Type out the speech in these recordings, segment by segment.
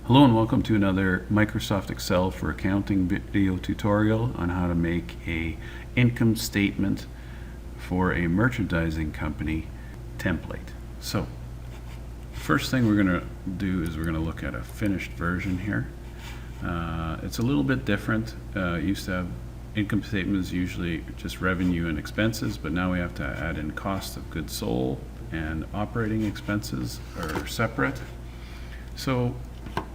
Hello and welcome to another Microsoft Excel for Accounting video tutorial on how to make a income statement for a merchandising company template. So, first thing we're going to do is we're going to look at a finished version here. It's a little bit different. Used to have income statements usually just revenue and expenses, but now we have to add in cost of goods sold and operating expenses are separate. So,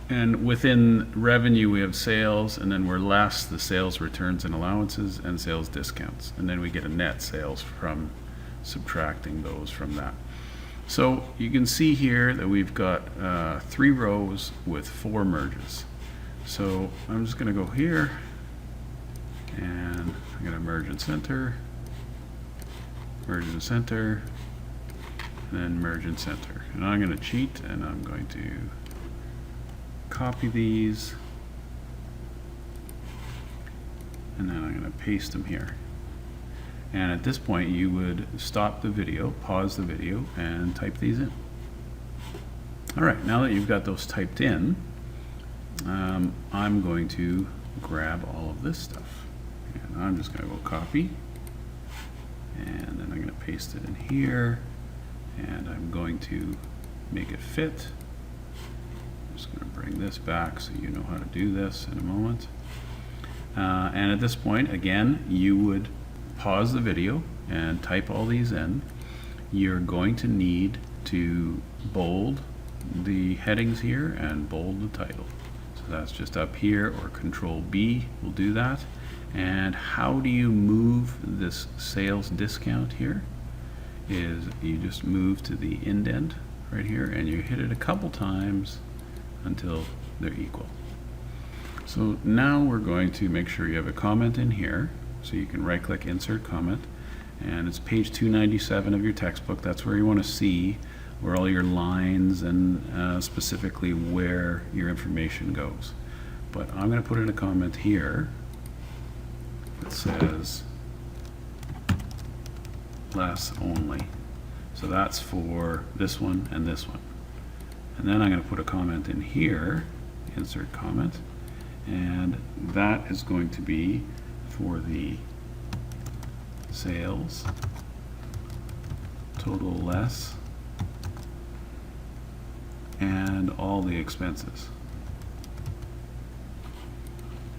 and within revenue we have sales, and then we're less the sales returns and allowances and sales discounts, and then we get a net sales from subtracting those from that. So you can see here that we've got 3 rows with 4 merges. So I'm just going to go here and I'm going to merge and center, and then merge and center. And I'm going to cheat and I'm going to copy these, and then I'm going to paste them here. And at this point you would stop the video, pause the video, and type these in. Alright, now that you've got those typed in, I'm going to grab all of this stuff. And I'm just going to go copy, and then I'm going to paste it in here, and I'm going to make it fit. I'm just going to bring this back so you know how to do this in a moment. And at this point, again, you would pause the video and type all these in. You're going to need to bold the headings here and bold the title. So that's just up here, or Control B will do that. And how do you move this sales discount here? Is you just move to the indent right here and you hit it a couple times until they're equal. So now we're going to make sure you have a comment in here, so you can right click insert comment, and it's page 297 of your textbook. That's where you want to see where all your lines and specifically where your information goes. But I'm going to put in a comment here that says less only. So that's for this one and this one. And then I'm going to put a comment in here, insert comment, and that is going to be for the sales, total less, and all the expenses.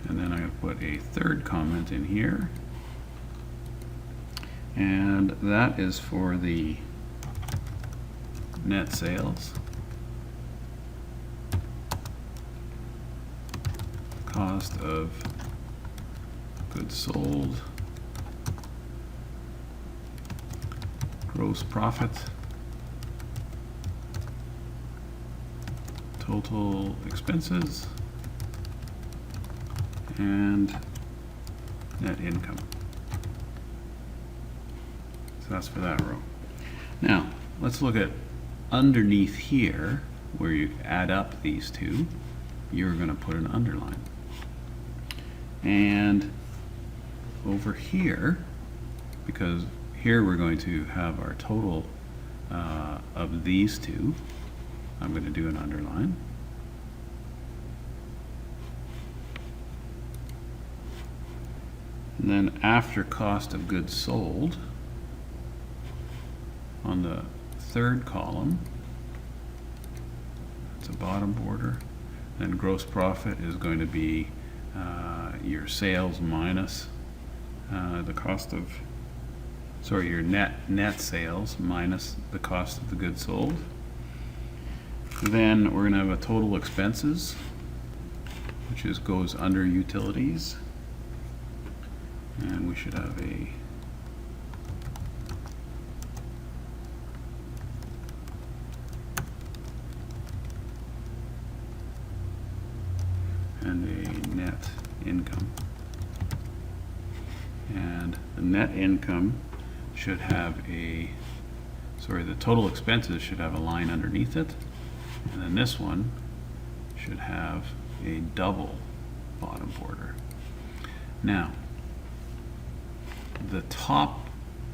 And then I'm going to put a third comment in here, and that is for the net sales, cost of goods sold, gross profit, total expenses, and net income. So that's for that row. Now let's look at underneath here, where you add up these two. You're going to put an underline. And over here, because here we're going to have our total of these two, I'm going to do an underline. And then after cost of goods sold, on the third column, it's a bottom border, then gross profit is going to be your sales minus the cost of, sorry, your net sales minus the cost of the goods sold. Then we're going to have a total expenses, which goes under utilities, and we should have a net income. And the net income should have the total expenses should have a line underneath it, and then this one should have a double bottom border. Now the top,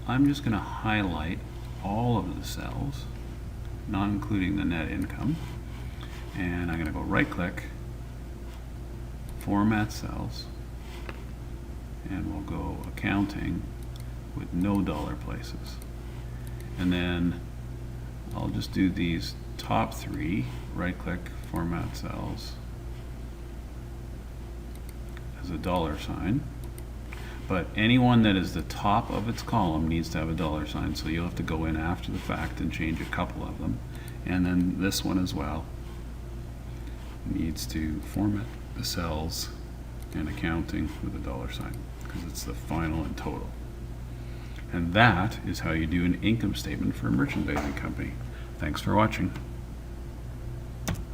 I'm just going to highlight all of the cells, not including the net income, And I'm going to go right click, format cells, and we'll go accounting with no dollar places. And then I'll just do these top three, right click, format cells as a dollar sign. But anyone that is the top of its column needs to have a dollar sign, so you'll have to go in after the fact and change a couple of them. And then this one as well needs to format the cells and accounting with a dollar sign, because it's the final and total. And that is how you do an income statement for a merchandising company. Thanks for watching.